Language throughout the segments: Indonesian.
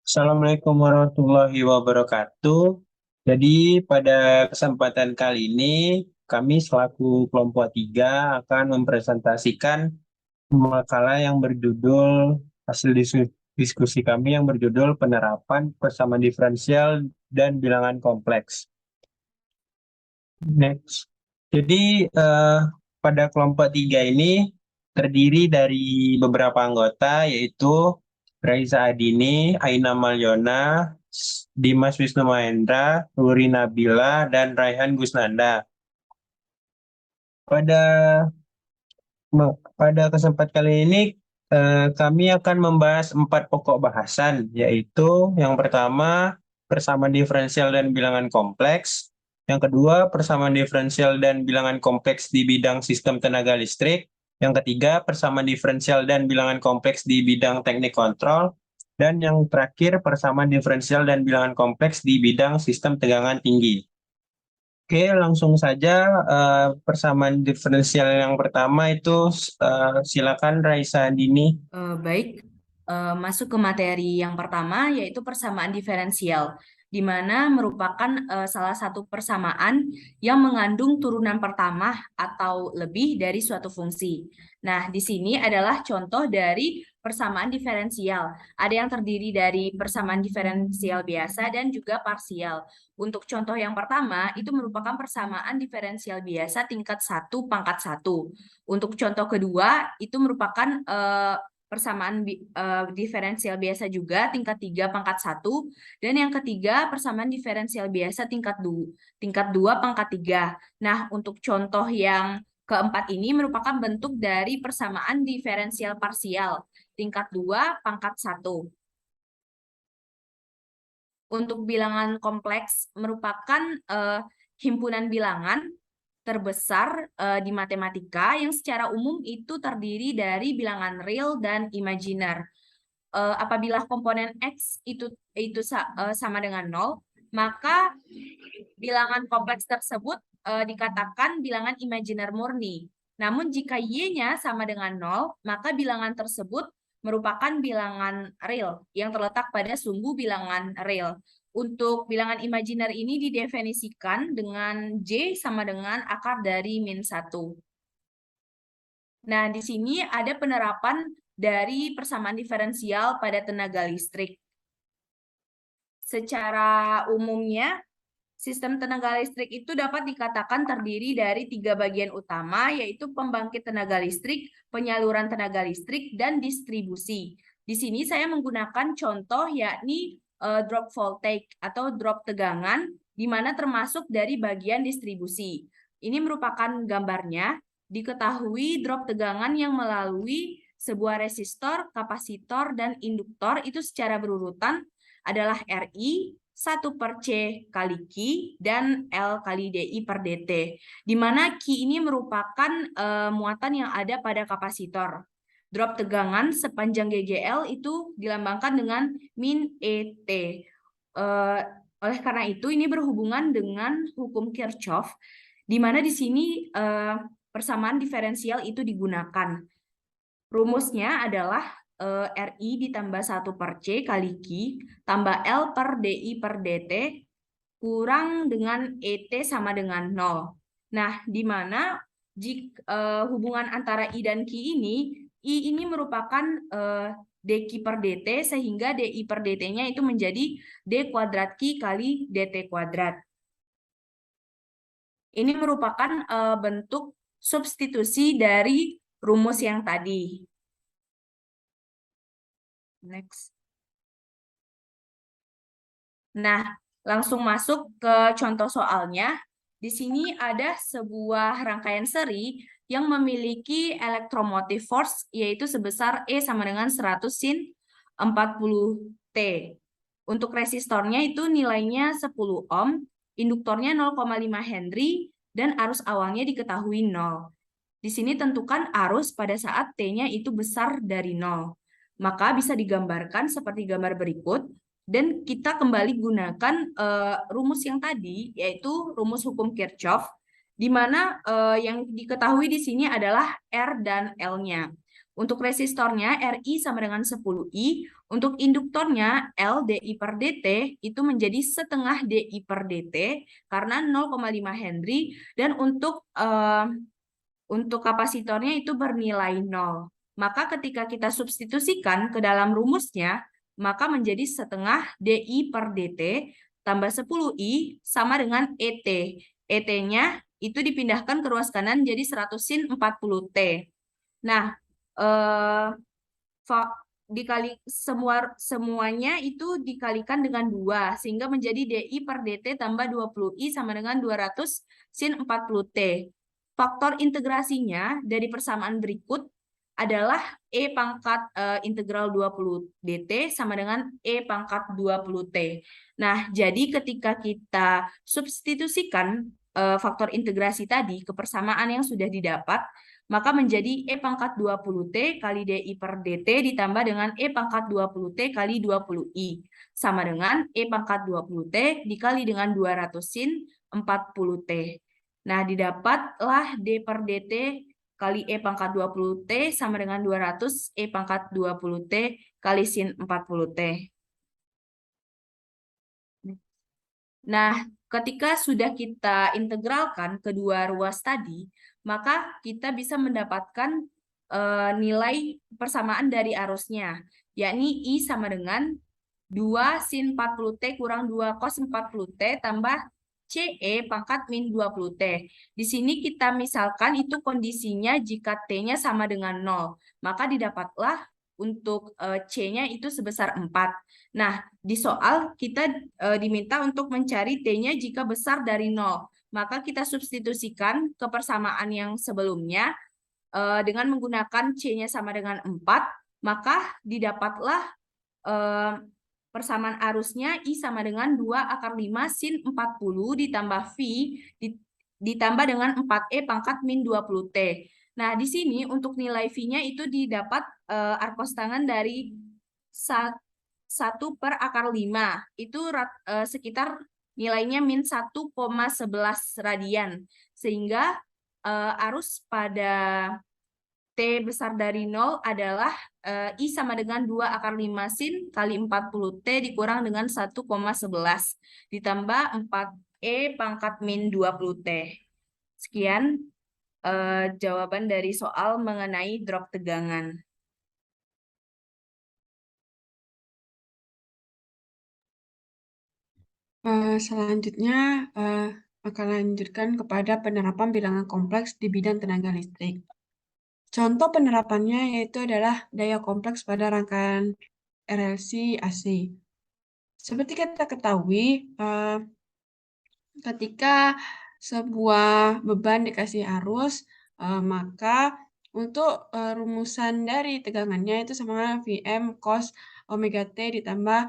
Assalamualaikum warahmatullahi wabarakatuh. Jadi pada kesempatan kali ini kami selaku kelompok 3 akan mempresentasikan makalah yang berjudul diskusi kami yang berjudul penerapan persamaan diferensial dan bilangan kompleks. Next. Jadi pada kelompok 3 ini terdiri dari beberapa anggota yaitu Raisa Adini, Aina Malyona, Dimas Wisnu Mahendra, Ruri Nabila, dan Raihan Gusnanda. Pada pada kesempatan kali ini kami akan membahas 4 pokok bahasan, yaitu yang pertama persamaan diferensial dan bilangan kompleks, yang kedua persamaan diferensial dan bilangan kompleks di bidang sistem tenaga listrik, yang ketiga persamaan diferensial dan bilangan kompleks di bidang teknik kontrol, dan yang terakhir persamaan diferensial dan bilangan kompleks di bidang sistem tegangan tinggi. Oke, langsung saja persamaan diferensial yang pertama itu silakan Raisa Dini. Baik, masuk ke materi yang pertama yaitu persamaan diferensial, di mana merupakan salah satu persamaan yang mengandung turunan pertama atau lebih dari suatu fungsi. Nah, di sini adalah contoh dari persamaan diferensial. Ada yang terdiri dari persamaan diferensial biasa dan juga parsial. Untuk contoh yang pertama, itu merupakan persamaan diferensial biasa tingkat 1 pangkat 1. Untuk contoh kedua, itu merupakan persamaan diferensial biasa juga tingkat 3 pangkat 1, dan yang ketiga persamaan diferensial biasa tingkat 2 pangkat 3. Nah, untuk contoh yang keempat ini merupakan bentuk dari persamaan diferensial parsial tingkat 2 pangkat 1. Untuk bilangan kompleks merupakan himpunan bilangan terbesar di matematika yang secara umum itu terdiri dari bilangan real dan imajiner. Apabila komponen X itu sama dengan 0, maka bilangan kompleks tersebut dikatakan bilangan imajiner murni. Namun jika Y-nya sama dengan 0, maka bilangan tersebut merupakan bilangan real yang terletak pada sumbu bilangan real. Untuk bilangan imajiner ini didefinisikan dengan J sama dengan akar dari -1. Nah, di sini ada penerapan dari persamaan diferensial pada tenaga listrik. Secara umumnya, sistem tenaga listrik itu dapat dikatakan terdiri dari 3 bagian utama, yaitu pembangkit tenaga listrik, penyaluran tenaga listrik, dan distribusi. Di sini saya menggunakan contoh yakni drop voltage atau drop tegangan, di mana termasuk dari bagian distribusi. Ini merupakan gambarnya, diketahui drop tegangan yang melalui sebuah resistor, kapasitor, dan induktor itu secara berurutan adalah RI, 1 per C kali Q, dan L kali DI per DT. Di mana Q ini merupakan muatan yang ada pada kapasitor. Drop tegangan sepanjang GGL itu dilambangkan dengan min ET. Oleh karena itu, ini berhubungan dengan hukum Kirchhoff, di mana di sini persamaan diferensial itu digunakan. Rumusnya adalah RI ditambah 1 per C kali Q tambah L per DI per DT kurang dengan ET sama dengan 0. Nah, di mana hubungan antara I dan Q ini, I ini merupakan dQ per DT, sehingga DI per DT-nya itu menjadi D kuadrat Q kali DT kuadrat. Ini merupakan bentuk substitusi dari rumus yang tadi. Next. Nah, langsung masuk ke contoh soalnya. Di sini ada sebuah rangkaian seri yang memiliki electromotive force, yaitu sebesar E sama dengan 100 sin 40T. Untuk resistornya itu nilainya 10 ohm, induktornya 0,5 Henry, dan arus awalnya diketahui 0. Di sini tentukan arus pada saat T-nya itu besar dari 0. Maka bisa digambarkan seperti gambar berikut, dan kita kembali gunakan rumus yang tadi, yaitu rumus hukum Kirchhoff, di mana yang diketahui di sini adalah R dan L-nya. Untuk resistornya RI sama dengan 10I, untuk induktornya L DI per DT itu menjadi setengah DI per DT karena 0,5 Henry, dan untuk kapasitornya itu bernilai 0. Maka ketika kita substitusikan ke dalam rumusnya, maka menjadi setengah DI per DT tambah 10I sama dengan ET. ET-nya itu dipindahkan ke ruas kanan jadi 100 sin 40T. Nah, dikali semuanya itu dikalikan dengan 2 sehingga menjadi DI per DT tambah 20I sama dengan 200 sin 40T. Faktor integrasinya dari persamaan berikut adalah E pangkat integral 20 DT sama dengan E pangkat 20T. Nah, jadi ketika kita substitusikan faktor integrasi tadi ke persamaan yang sudah didapat, maka menjadi E pangkat 20T kali DI per DT ditambah dengan E pangkat 20T kali 20I. Sama dengan E pangkat 20T dikali dengan 200 sin 40T. Nah, didapatlah D per DT kali E pangkat 20T sama dengan 200 E pangkat 20T kali sin 40T. Nah, ketika sudah kita integralkan kedua ruas tadi, maka kita bisa mendapatkan nilai persamaan dari arusnya, yakni I sama dengan 2 sin 40T kurang 2 cos 40T tambah CE pangkat min 20T. Di sini kita misalkan itu kondisinya jika T-nya sama dengan 0, maka didapatlah untuk C-nya itu sebesar 4. Nah, di soal kita diminta untuk mencari T-nya jika besar dari 0. Maka kita substitusikan ke persamaan yang sebelumnya dengan menggunakan C-nya sama dengan 4, maka didapatlah persamaan arusnya I sama dengan 2 akar 5 sin 40 ditambah V ditambah dengan 4E pangkat min 20T. Nah, di sini untuk nilai V-nya itu didapat arkos tangan dari 1 per akar 5. Itu sekitar nilainya min 1,11 radian. Sehingga arus pada T besar dari 0 adalah I sama dengan 2 akar 5 sin kali 40T dikurang dengan 1,11 ditambah 4E pangkat min 20T. Sekian jawaban dari soal mengenai drop tegangan. Selanjutnya akan lanjutkan kepada penerapan bilangan kompleks di bidang tenaga listrik. Contoh penerapannya yaitu adalah daya kompleks pada rangkaian RLC AC. Seperti kita ketahui, ketika sebuah beban dikasih arus, maka untuk rumusan dari tegangannya itu sama dengan Vm cos omega T ditambah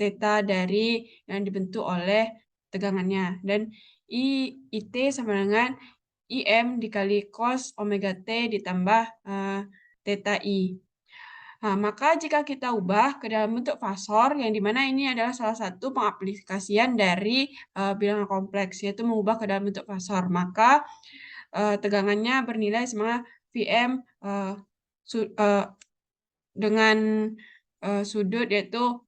theta dari yang dibentuk oleh tegangannya. Dan IT sama dengan IM dikali cos omega T ditambah theta I. Nah, maka jika kita ubah ke dalam bentuk fasor, yang dimana ini adalah salah satu pengaplikasian dari bilangan kompleks, yaitu mengubah ke dalam bentuk fasor, maka tegangannya bernilai sama Vm dengan sudut yaitu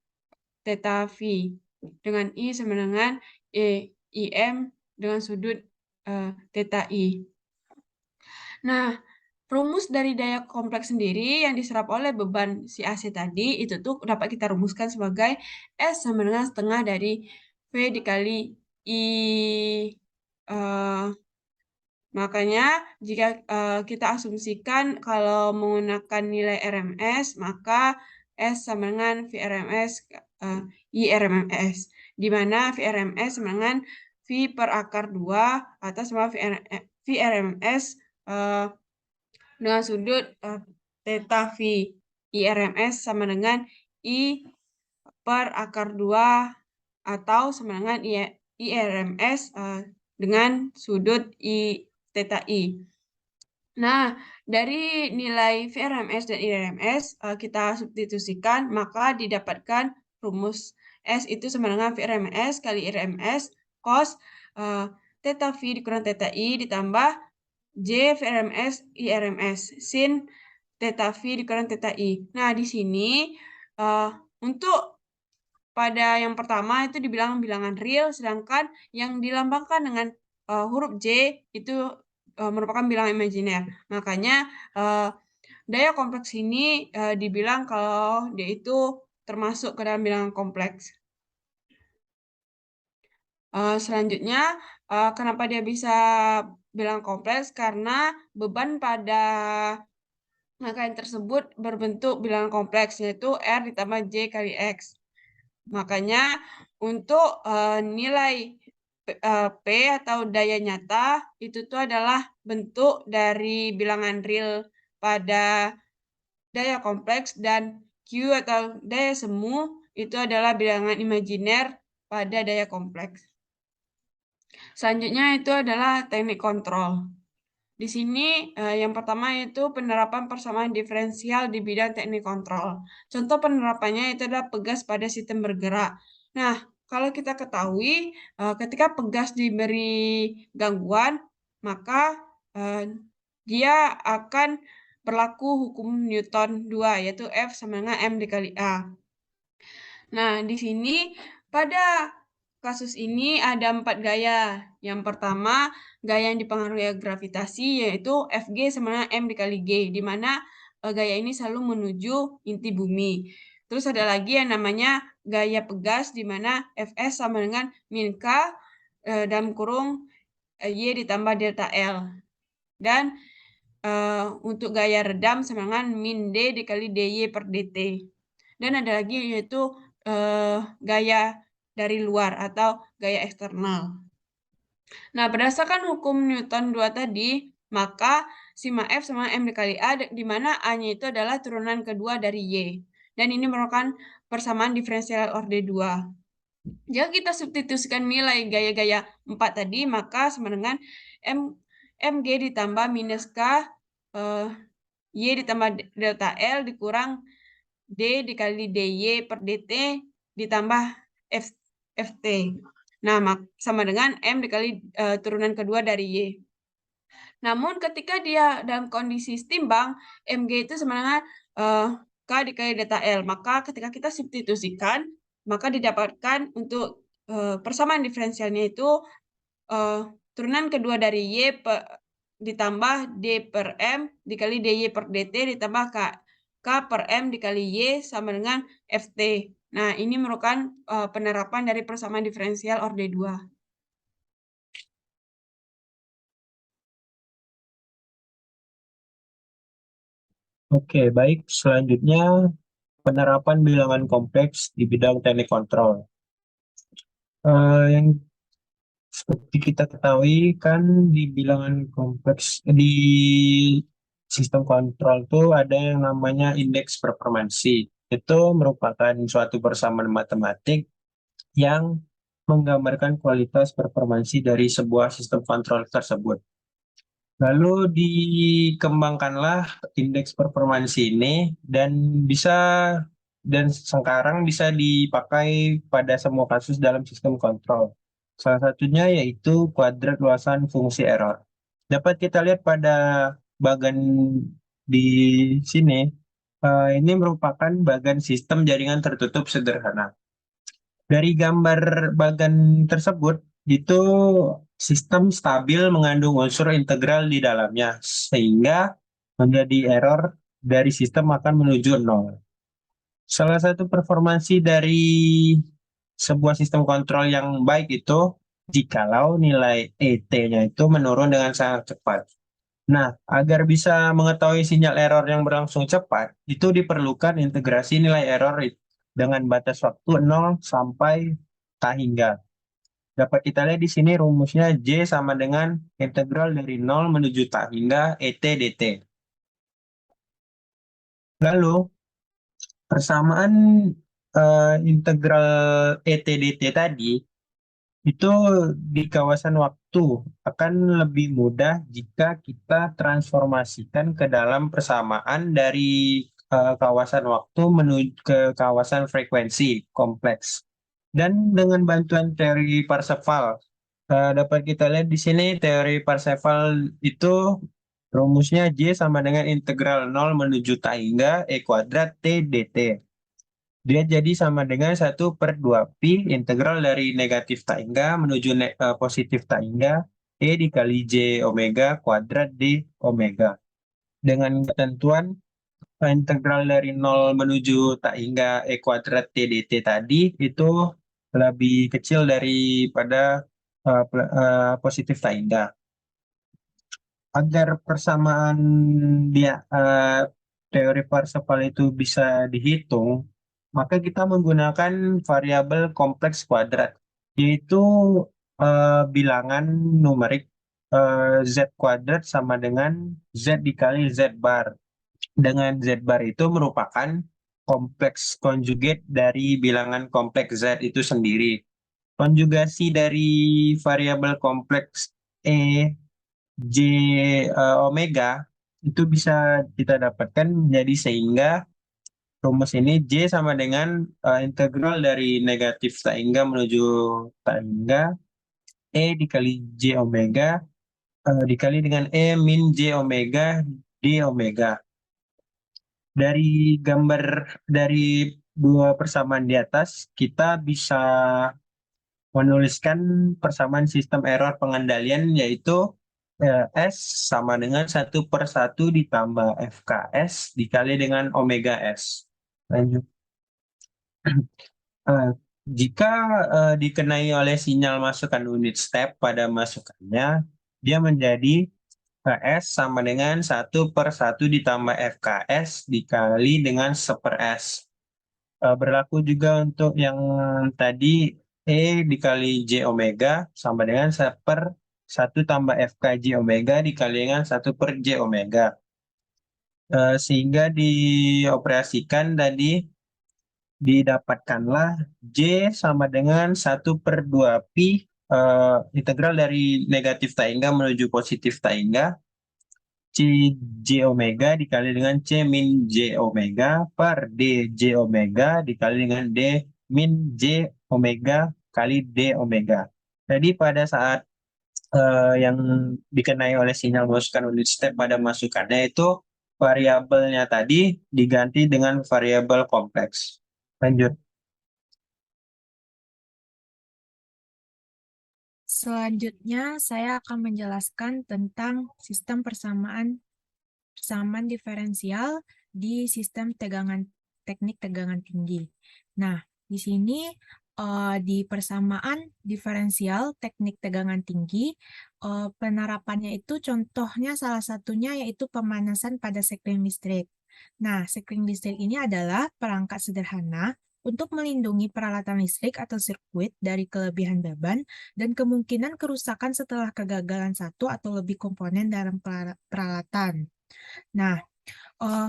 theta V, dengan I sama dengan IM dengan sudut theta I. Nah, rumus dari daya kompleks sendiri yang diserap oleh beban si AC tadi itu tuh dapat kita rumuskan sebagai S sama dengan setengah dari V dikali I. Makanya jika kita asumsikan kalau menggunakan nilai RMS, maka S sama dengan VRMS I RMS, di mana VRMS sama dengan V per akar 2 atas sama VRMS dengan sudut theta V. IRMS sama dengan I per akar 2 atau sama dengan IRMS dengan sudut I theta I. Nah, dari nilai VRMS dan IRMS kita substitusikan, maka didapatkan rumus S itu sama dengan VRMS kali IRMS cos theta V dikurang theta I ditambah J VRMS IRMS sin theta V dikurang theta I. Nah, di sini untuk pada yang pertama itu dibilang bilangan real, sedangkan yang dilambangkan dengan huruf J itu merupakan bilangan imajiner. Makanya daya kompleks ini dibilang kalau dia itu termasuk ke dalam bilangan kompleks. Selanjutnya, kenapa dia bisa bilangan kompleks? Karena beban pada angka yang tersebut berbentuk bilangan kompleks, yaitu R ditambah J kali X. Makanya untuk nilai P atau daya nyata itu tuh adalah bentuk dari bilangan real pada daya kompleks, dan Q atau daya semu itu adalah bilangan imajiner pada daya kompleks. Selanjutnya itu adalah teknik kontrol. Di sini yang pertama itu penerapan persamaan diferensial di bidang teknik kontrol. Contoh penerapannya itu adalah pegas pada sistem bergerak. Nah, kalau kita ketahui ketika pegas diberi gangguan, maka dia akan berlaku hukum Newton 2, yaitu F sama dengan M dikali A. Nah, di sini pada kasus ini ada 4 gaya. Yang pertama, gaya yang dipengaruhi gravitasi, yaitu Fg sama dengan M dikali G, di mana gaya ini selalu menuju inti bumi. Terus ada lagi yang namanya gaya pegas, di mana Fs sama dengan min K dalam kurung Y ditambah delta L. Dan untuk gaya redam sama dengan min D dikali dy per dt. Dan ada lagi yaitu gaya dari luar atau gaya eksternal. Nah, berdasarkan hukum Newton 2 tadi, maka sigma F sama M dikali A, di mana A-nya itu adalah turunan kedua dari Y. Dan ini merupakan persamaan diferensial orde 2. Jika kita substitusikan nilai gaya-gaya 4 tadi, maka sama dengan Mg ditambah minus K, Y ditambah delta L dikurang D dikali dy per dt ditambah Ft. Nah, sama dengan M dikali turunan kedua dari Y. Namun ketika dia dalam kondisi setimbang, Mg itu sama dengan K dikali delta L. Maka ketika kita substitusikan, maka didapatkan untuk persamaan diferensialnya itu turunan kedua dari Y ditambah D per M dikali dy per dt ditambah K per M dikali Y sama dengan Ft. Nah, ini merupakan penerapan dari persamaan diferensial orde 2. Oke, baik. Selanjutnya, penerapan bilangan kompleks di bidang teknik kontrol. Yang seperti kita ketahui kan di bilangan kompleks di sistem kontrol tuh ada yang namanya indeks performansi. Itu merupakan suatu persamaan matematik yang menggambarkan kualitas performansi dari sebuah sistem kontrol tersebut. Lalu dikembangkanlah indeks performansi ini dan sekarang bisa dipakai pada semua kasus dalam sistem kontrol. Salah satunya yaitu kuadrat luasan fungsi error. Dapat kita lihat pada bagan di sini, ini merupakan bagan sistem jaringan tertutup sederhana. Dari gambar bagan tersebut, itu sistem stabil mengandung unsur integral di dalamnya, sehingga menjadi error dari sistem akan menuju nol. Salah satu performansi dari sebuah sistem kontrol yang baik itu jikalau nilai ET-nya itu menurun dengan sangat cepat. Nah, agar bisa mengetahui sinyal error yang berlangsung cepat, itu diperlukan integrasi nilai error dengan batas waktu 0 sampai tak hingga. Dapat kita lihat di sini rumusnya J sama dengan integral dari 0 menuju tak hingga ET dt. Lalu, persamaan integral ET dt tadi, itu di kawasan waktu akan lebih mudah jika kita transformasikan ke dalam persamaan dari kawasan waktu menuju ke kawasan frekuensi kompleks. Dan dengan bantuan teori Parseval, dapat kita lihat di sini teori Parseval itu Rumusnya J sama dengan integral 0 menuju tak hingga E kuadrat T dt. Dia jadi sama dengan 1/2 pi integral dari negatif tak hingga menuju positif tak hingga E dikali J omega kuadrat D omega. Dengan ketentuan integral dari 0 menuju tak hingga E kuadrat T dt tadi itu lebih kecil daripada positif tak hingga. Agar persamaan teori Parseval itu bisa dihitung, maka kita menggunakan variabel kompleks kuadrat, yaitu bilangan numerik Z kuadrat sama dengan Z dikali Z bar. Dengan Z bar itu merupakan kompleks konjugat dari bilangan kompleks Z itu sendiri. Konjugasi dari variabel kompleks E J omega itu bisa kita dapatkan jadi sehingga rumus ini J sama dengan integral dari negatif tak hingga menuju tak hingga E dikali J omega dikali dengan E min J omega D omega. Dari gambar dari dua persamaan di atas, kita bisa menuliskan persamaan sistem error pengendalian yaitu S sama dengan 1/1 ditambah FKS dikali dengan omega S. Lanjut. Jika dikenai oleh sinyal masukan unit step pada masukannya, dia menjadi S sama dengan 1/1 ditambah FKS dikali dengan 1/S. Berlaku juga untuk yang tadi E dikali J omega sama dengan 1/1 tambah FKJ omega dikali dengan 1/J omega. Sehingga dioperasikan tadi didapatkanlah J sama dengan 1/2 pi integral dari negatif tak hingga menuju positif tak hingga C J omega dikali dengan C min J omega per D J omega dikali dengan D min J omega kali D omega. Jadi pada saat yang dikenai oleh sinyal masukan unit step pada masukannya itu variabelnya tadi diganti dengan variabel kompleks. Lanjut. Selanjutnya, saya akan menjelaskan tentang sistem persamaan diferensial di sistem teknik tegangan tinggi. Nah, di sini di persamaan diferensial teknik tegangan tinggi, penerapannya itu contohnya salah satunya yaitu pemanasan pada sekring listrik. Nah, sekring listrik ini adalah perangkat sederhana untuk melindungi peralatan listrik atau sirkuit dari kelebihan beban dan kemungkinan kerusakan setelah kegagalan satu atau lebih komponen dalam peralatan. Nah,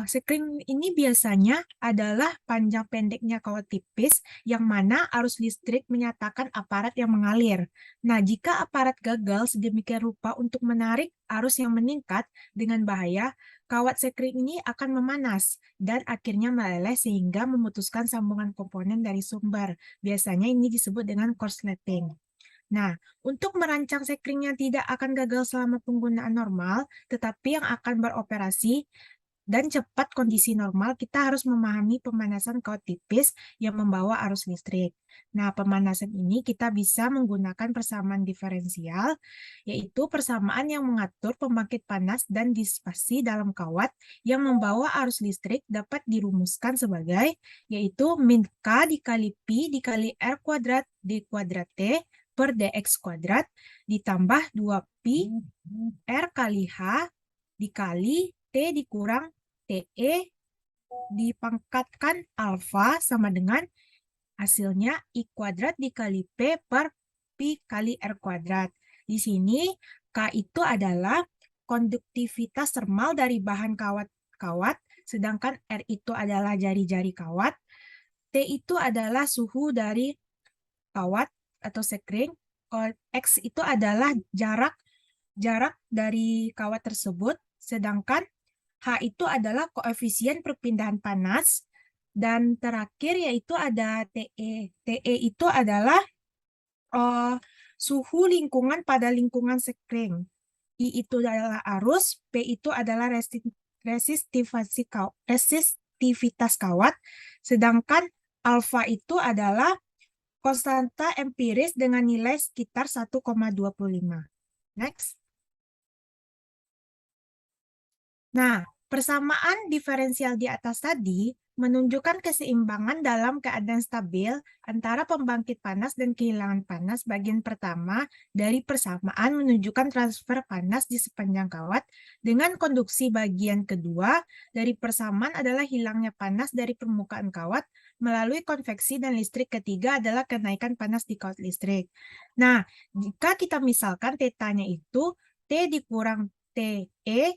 sekring ini biasanya adalah panjang pendeknya kawat tipis yang mana arus listrik menyatakan aparat yang mengalir. Nah, jika aparat gagal sedemikian rupa untuk menarik arus yang meningkat dengan bahaya, kawat sekring ini akan memanas dan akhirnya meleleh sehingga memutuskan sambungan komponen dari sumber. Biasanya ini disebut dengan korsleting. Nah, untuk merancang sekring yang tidak akan gagal selama penggunaan normal, tetapi yang akan beroperasi dan cepat kondisi normal, kita harus memahami pemanasan kawat tipis yang membawa arus listrik. Nah, pemanasan ini kita bisa menggunakan persamaan diferensial, yaitu persamaan yang mengatur pembangkit panas dan disipasi dalam kawat yang membawa arus listrik dapat dirumuskan sebagai, yaitu min K dikali Pi dikali R kuadrat D kuadrat T per dx kuadrat ditambah 2pi R kali H dikali T dikurang TE dipangkatkan alfa sama dengan hasilnya I kuadrat dikali P per Pi kali R kuadrat. Di sini K itu adalah konduktivitas termal dari bahan kawat, sedangkan R itu adalah jari-jari kawat, T itu adalah suhu dari kawat atau sekring, X itu adalah jarak dari kawat tersebut, sedangkan H itu adalah koefisien perpindahan panas, dan terakhir yaitu ada TE. TE itu adalah suhu lingkungan pada lingkungan sekring. I itu adalah arus, P itu adalah resistivitas kawat, sedangkan alfa itu adalah konstanta empiris dengan nilai sekitar 1,25. Next. Nah, persamaan diferensial di atas tadi menunjukkan keseimbangan dalam keadaan stabil antara pembangkit panas dan kehilangan panas. Bagian pertama dari persamaan menunjukkan transfer panas di sepanjang kawat, dengan konduksi bagian kedua dari persamaan adalah hilangnya panas dari permukaan kawat melalui konveksi, dan listrik ketiga adalah kenaikan panas di kawat listrik. Nah, jika kita misalkan tetanya itu T dikurang TE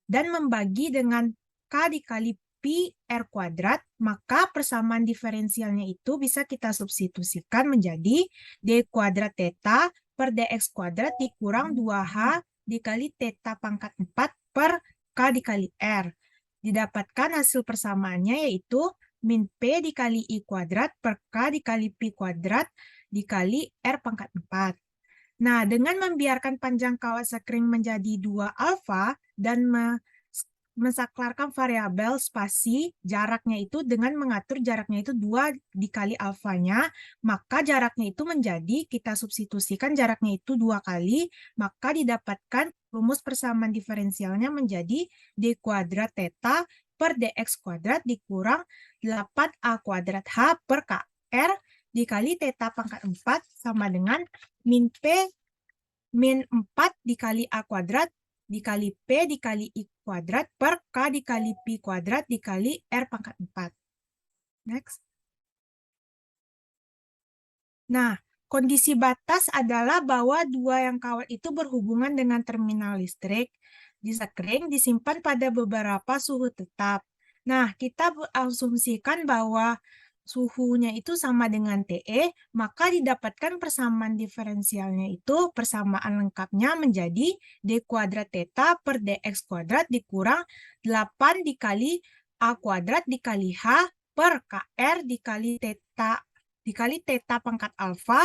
dan membagi dengan K dikali Pi R kuadrat, maka persamaan diferensialnya itu bisa kita substitusikan menjadi D kuadrat theta per DX kuadrat dikurang 2H dikali theta pangkat 4 per K dikali R. Didapatkan hasil persamaannya yaitu min P dikali I kuadrat per K dikali Pi kuadrat dikali R pangkat 4. Nah, dengan membiarkan panjang kawat sekring menjadi 2 alfa dan mensaklarkan variabel spasi jaraknya itu dengan mengatur jaraknya itu 2 dikali alfanya, maka jaraknya itu menjadi, kita substitusikan jaraknya itu 2 kali, maka didapatkan rumus persamaan diferensialnya menjadi D kuadrat theta per DX kuadrat dikurang 8A kuadrat H per KR dikali theta pangkat 4 sama dengan min P min 4 dikali A kuadrat dikali P dikali I kuadrat per K dikali Pi kuadrat dikali R pangkat 4. Next. Nah, kondisi batas adalah bahwa dua yang kawat itu berhubungan dengan terminal listrik di sekring disimpan pada beberapa suhu tetap. Nah, kita asumsikan bahwa suhunya itu sama dengan TE, maka didapatkan persamaan diferensialnya itu, persamaan lengkapnya menjadi D kuadrat theta per DX kuadrat dikurang 8 dikali A kuadrat dikali H per KR dikali theta pangkat alfa,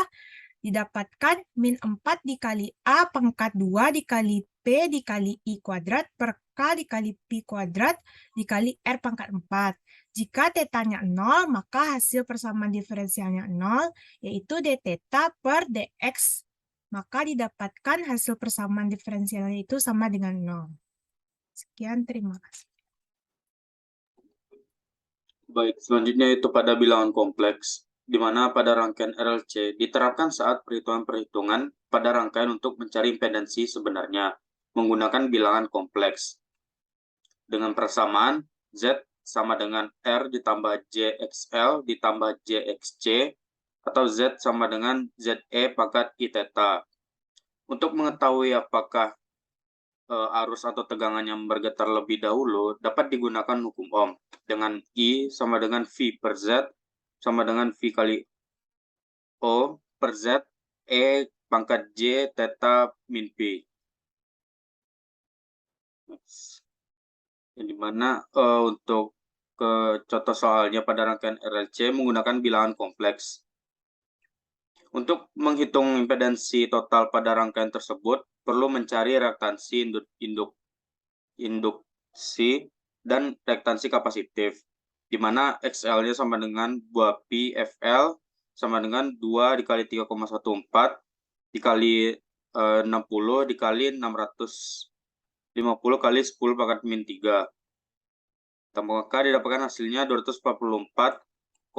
didapatkan min 4 dikali A pangkat 2 dikali P dikali I kuadrat per K dikali Pi kuadrat dikali R pangkat 4. Jika tetanya 0, maka hasil persamaan diferensialnya 0, yaitu D theta per DX. Maka didapatkan hasil persamaan diferensialnya itu sama dengan 0. Sekian, terima kasih. Baik, selanjutnya itu pada bilangan kompleks, di mana pada rangkaian RLC diterapkan saat perhitungan-perhitungan pada rangkaian untuk mencari impedansi sebenarnya menggunakan bilangan kompleks. Dengan persamaan Z sama dengan R ditambah JXL ditambah JXC atau Z sama dengan ZE pangkat I theta. Untuk mengetahui apakah arus atau tegangan yang bergetar lebih dahulu, dapat digunakan hukum Ohm dengan I sama dengan V per Z sama dengan V kali O per Z E pangkat J theta min P. Yang dimana untuk contoh soalnya pada rangkaian RLC menggunakan bilangan kompleks. Untuk menghitung impedansi total pada rangkaian tersebut, perlu mencari reaktansi induksi dan reaktansi kapasitif, di mana XL-nya sama dengan 2Pi FL sama dengan 2 dikali 3,14 dikali 60 dikali 650 kali 10 pangkat min 3. Maka didapatkan hasilnya 244,92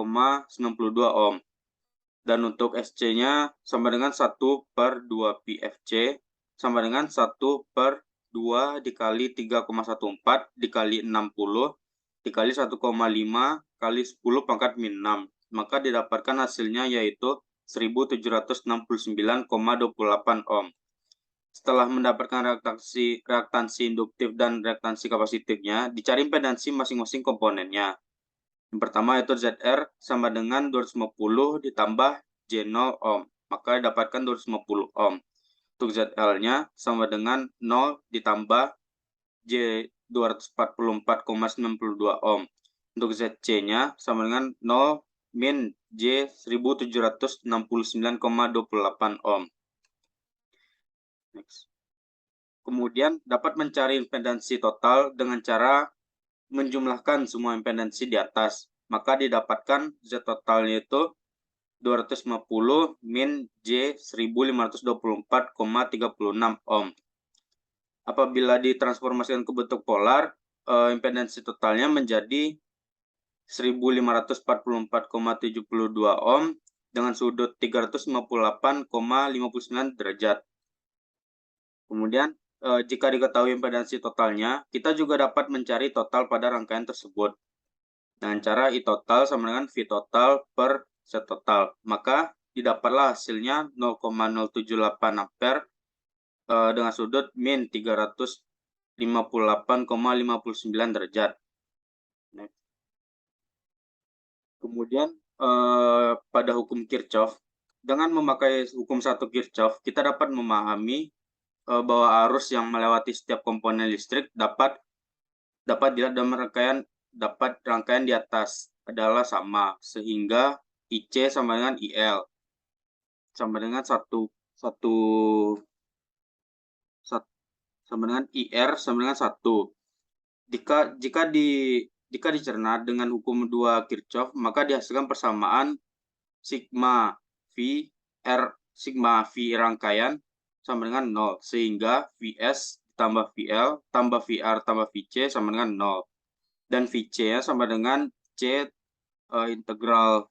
ohm. Dan untuk SC-nya sama dengan 1 per 2 PFC sama dengan 1 per 2 dikali 3,14 dikali 60 dikali 1,5 kali 10 pangkat min 6. Maka didapatkan hasilnya yaitu 1769,28 ohm. Setelah mendapatkan reaktansi induktif dan reaktansi kapasitifnya, dicari impedansi masing-masing komponennya. Yang pertama yaitu ZR sama dengan 250 ditambah J0 ohm, maka dapatkan 250 ohm. Untuk ZL-nya sama dengan 0 ditambah J 244,92 ohm. Untuk ZC-nya sama dengan 0 min J 1769,28 ohm. Next. Kemudian dapat mencari impedansi total dengan cara menjumlahkan semua impedansi di atas. Maka didapatkan Z totalnya itu 250 min J 1524,36 ohm. Apabila ditransformasikan ke bentuk polar, impedansi totalnya menjadi 1544,72 ohm dengan sudut 358,59 derajat. Kemudian, jika diketahui impedansi totalnya, kita juga dapat mencari total pada rangkaian tersebut. Dengan cara I total sama dengan V total per Z total. Maka didapatlah hasilnya 0,078 ampere dengan sudut min 358,59 derajat. Kemudian pada hukum Kirchhoff, dengan memakai hukum 1 Kirchhoff, kita dapat memahami bahwa arus yang melewati setiap komponen listrik dapat dilihat dalam rangkaian di atas adalah sama, sehingga IC sama dengan IL sama dengan sama dengan IR sama dengan 1. Jika dicerna dengan hukum 2 Kirchhoff, maka dihasilkan persamaan sigma V rangkaian sama dengan 0, sehingga Vs tambah Vl tambah Vr tambah Vc sama dengan 0. Dan Vc-nya sama dengan C integral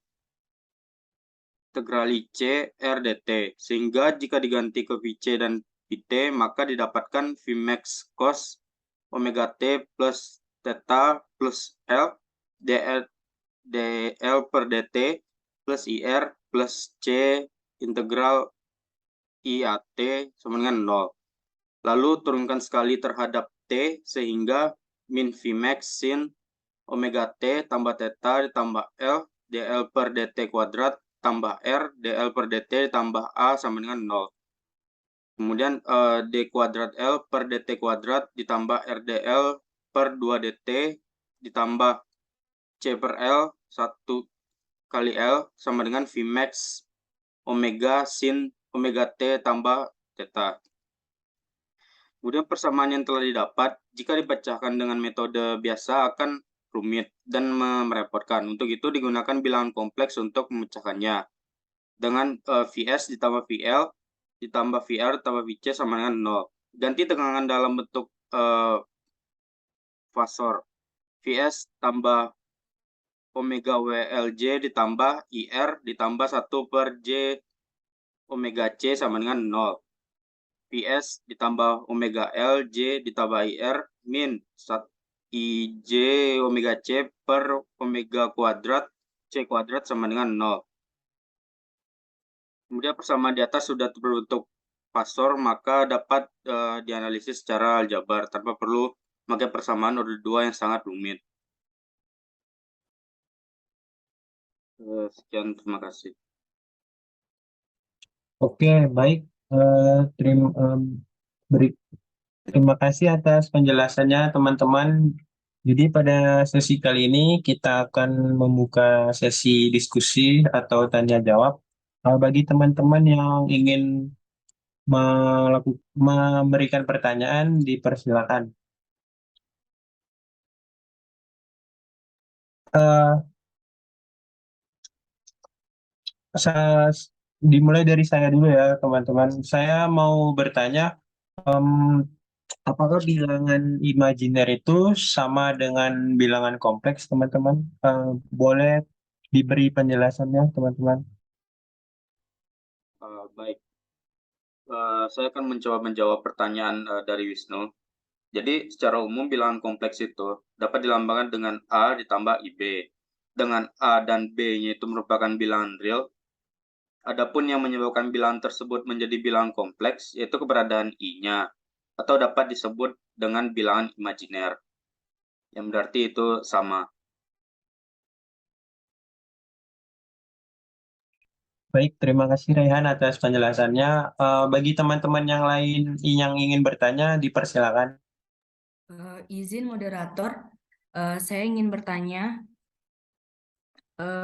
IC R dt. Sehingga jika diganti ke Vc dan Vt, maka didapatkan Vmax cos omega T plus theta plus L dl per dt plus IR plus C integral IAT sama dengan 0. Lalu turunkan sekali terhadap T sehingga min Vmax sin omega T tambah theta ditambah L dl per dt kuadrat tambah R dl per dt ditambah A sama dengan 0. Kemudian d kuadrat L per dt kuadrat ditambah RDL per 2 dt ditambah C per L 1 kali L sama dengan Vmax omega sin omega T tambah theta. Kemudian persamaan yang telah didapat, jika dipecahkan dengan metode biasa akan rumit dan merepotkan. Untuk itu digunakan bilangan kompleks untuk memecahkannya. Dengan Vs ditambah Vl ditambah Vr ditambah Vc sama dengan 0. Ganti tegangan dalam bentuk fasor. Vs tambah omega WLJ ditambah IR ditambah 1 per J omega C sama dengan 0. Vs ditambah omega L J ditambah IR min IJ omega C per omega kuadrat C kuadrat sama dengan 0. Kemudian persamaan di atas sudah berbentuk fasor, maka dapat dianalisis secara aljabar tanpa perlu memakai persamaan order 2 yang sangat rumit. Sekian, terima kasih. Oke, baik. Terima kasih atas penjelasannya, teman-teman. Jadi pada sesi kali ini kita akan membuka sesi diskusi atau tanya jawab. Bagi teman-teman yang ingin memberikan pertanyaan, dipersilakan. Dimulai dari saya dulu ya, teman-teman. Saya mau bertanya, apakah bilangan imajiner itu sama dengan bilangan kompleks, teman-teman? Boleh diberi penjelasannya, teman-teman? Baik. Saya akan mencoba menjawab pertanyaan dari Wisnu. Jadi secara umum bilangan kompleks itu dapat dilambangkan dengan A ditambah IB. Dengan A dan B-nya itu merupakan bilangan real. Adapun yang menyebabkan bilangan tersebut menjadi bilangan kompleks yaitu keberadaan I-nya, atau dapat disebut dengan bilangan imajiner, yang berarti itu sama. Baik, terima kasih Rehan atas penjelasannya. Bagi teman-teman yang lain yang ingin bertanya, dipersilakan. Izin moderator, saya ingin bertanya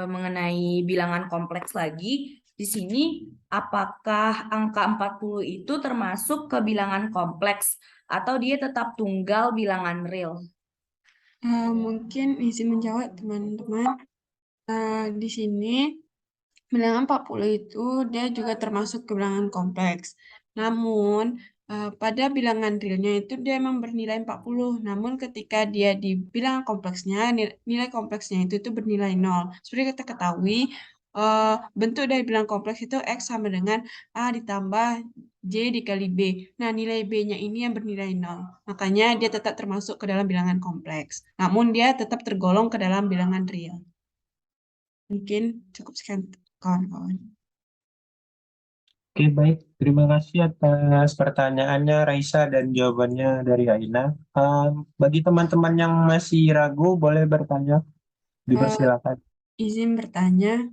mengenai bilangan kompleks lagi. Di sini, apakah angka 40 itu termasuk ke bilangan kompleks atau dia tetap tunggal bilangan real? Mungkin izin menjawab teman-teman. Di sini bilangan 40 itu dia juga termasuk ke bilangan kompleks. Namun pada bilangan realnya itu dia memang bernilai 40. Namun ketika dia di bilangan kompleksnya, nilai kompleksnya itu bernilai 0. Seperti kita ketahui, bentuk dari bilangan kompleks itu X sama dengan A ditambah J dikali B. Nah, nilai B-nya ini yang bernilai 0. Makanya dia tetap termasuk ke dalam bilangan kompleks. Namun dia tetap tergolong ke dalam bilangan real. Mungkin cukup sekian kawan-kawan. Oke, baik. Terima kasih atas pertanyaannya Raisa dan jawabannya dari Aina. Bagi teman-teman yang masih ragu, boleh bertanya. Dipersilakan. Izin bertanya,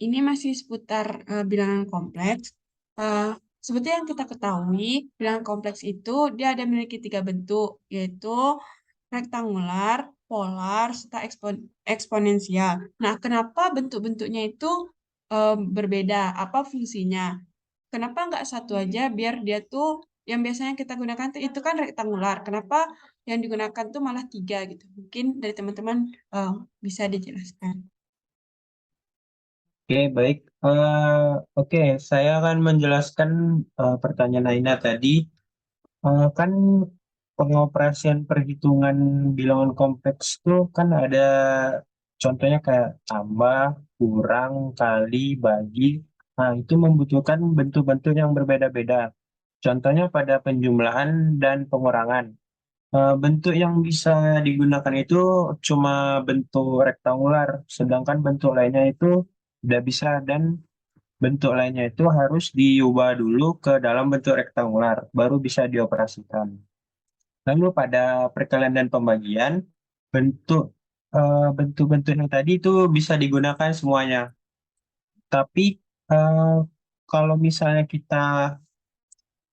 ini masih seputar bilangan kompleks. Seperti yang kita ketahui, bilangan kompleks itu dia ada memiliki 3 bentuk, yaitu rektangular, polar, serta eksponensial. Nah, kenapa bentuk-bentuknya itu berbeda? Apa fungsinya? Kenapa nggak satu aja biar dia tuh yang biasanya kita gunakan tuh itu kan rektangular. Kenapa yang digunakan tuh malah 3 gitu? Mungkin dari teman-teman bisa dijelaskan. Oke, baik. Oke, saya akan menjelaskan pertanyaan Aina tadi. Kan pengoperasian perhitungan bilangan kompleks itu kan ada contohnya kayak tambah, kurang, kali, bagi. Nah, itu membutuhkan bentuk-bentuk yang berbeda-beda. Contohnya pada penjumlahan dan pengurangan. Bentuk yang bisa digunakan itu cuma bentuk rektangular, sedangkan bentuk lainnya itu tidak bisa dan bentuk lainnya itu harus diubah dulu ke dalam bentuk rektangular, baru bisa dioperasikan. Lalu pada perkalian dan pembagian, bentuk-bentuk yang tadi itu bisa digunakan semuanya. Tapi eh, kalau misalnya kita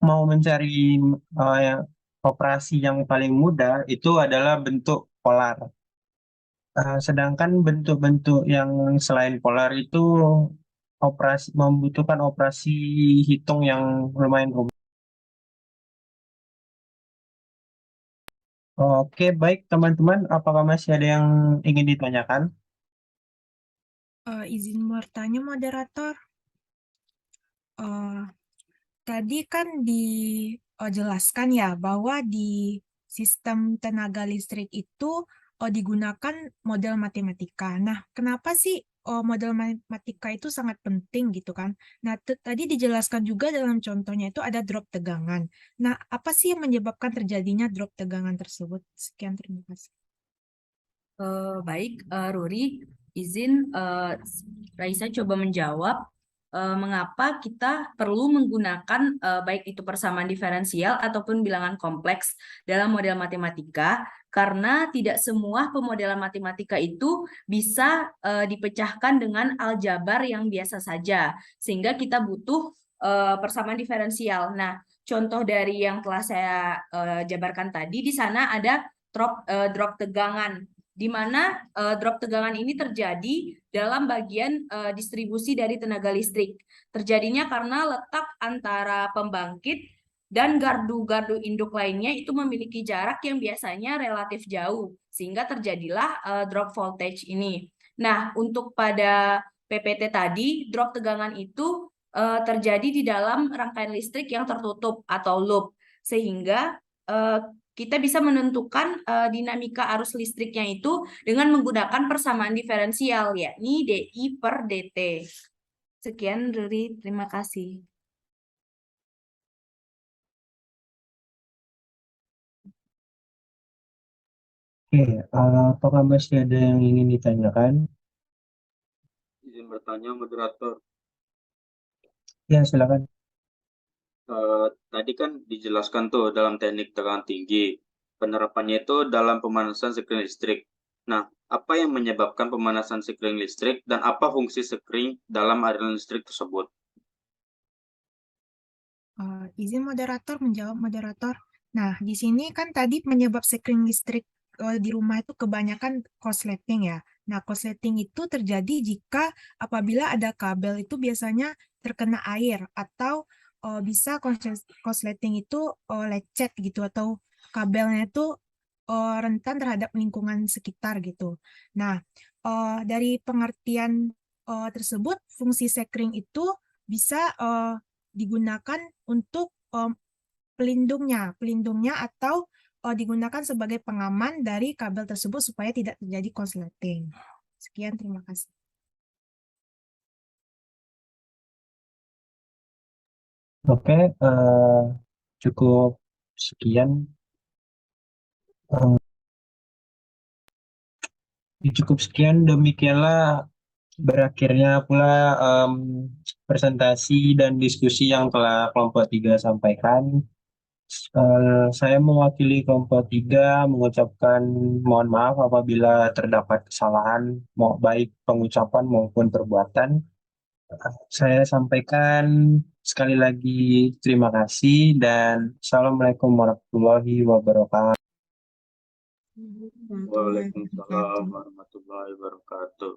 mau mencari operasi yang paling mudah, itu adalah bentuk polar. Sedangkan bentuk-bentuk yang selain polar itu membutuhkan operasi hitung yang lumayan rumit. Oke, baik teman-teman, apakah masih ada yang ingin ditanyakan? Izin bertanya, moderator. Tadi kan dijelaskan ya bahwa di sistem tenaga listrik itu digunakan model matematika. Nah, kenapa sih model matematika itu sangat penting gitu kan? Nah, tadi dijelaskan juga dalam contohnya itu ada drop tegangan. Nah, apa sih yang menyebabkan terjadinya drop tegangan tersebut? Sekian, terima kasih. Baik, Ruri, izin Raisa coba menjawab mengapa kita perlu menggunakan baik itu persamaan diferensial ataupun bilangan kompleks dalam model matematika, karena tidak semua pemodelan matematika itu bisa dipecahkan dengan aljabar yang biasa saja, sehingga kita butuh persamaan diferensial. Nah, contoh dari yang telah saya jabarkan tadi, di sana ada drop tegangan, di mana drop tegangan ini terjadi dalam bagian distribusi dari tenaga listrik. Terjadinya karena letak antara pembangkit dan gardu-gardu induk lainnya itu memiliki jarak yang biasanya relatif jauh, sehingga terjadilah drop voltage ini. Nah, untuk pada PPT tadi, drop tegangan itu terjadi di dalam rangkaian listrik yang tertutup atau loop, sehingga kita bisa menentukan dinamika arus listriknya itu dengan menggunakan persamaan diferensial, yakni DI per DT. Sekian, Ruri. Terima kasih. Oke, apakah masih ada yang ingin ditanyakan? Izin bertanya, moderator. Ya, silakan. Tadi kan dijelaskan tuh dalam teknik tegangan tinggi, penerapannya itu dalam pemanasan sekring listrik. Nah, apa yang menyebabkan pemanasan sekring listrik dan apa fungsi sekring dalam aliran listrik tersebut? Izin moderator menjawab, moderator. Nah, di sini kan tadi penyebab sekring listrik di rumah itu kebanyakan korsleting ya. Nah, korsleting itu terjadi jika apabila ada kabel itu biasanya terkena air atau bisa korsleting itu lecet gitu atau kabelnya itu rentan terhadap lingkungan sekitar gitu. Nah, dari pengertian tersebut, fungsi sekring itu bisa digunakan untuk pelindungnya atau digunakan sebagai pengaman dari kabel tersebut supaya tidak terjadi korsleting. Sekian, terima kasih. Oke, cukup sekian. Cukup sekian, demikianlah berakhirnya pula presentasi dan diskusi yang telah kelompok 3 sampaikan. Saya mewakili kelompok 3 mengucapkan mohon maaf apabila terdapat kesalahan, mau baik pengucapan maupun perbuatan. Saya sampaikan sekali lagi terima kasih dan Assalamualaikum warahmatullahi wabarakatuh. Waalaikumsalam warahmatullahi wabarakatuh.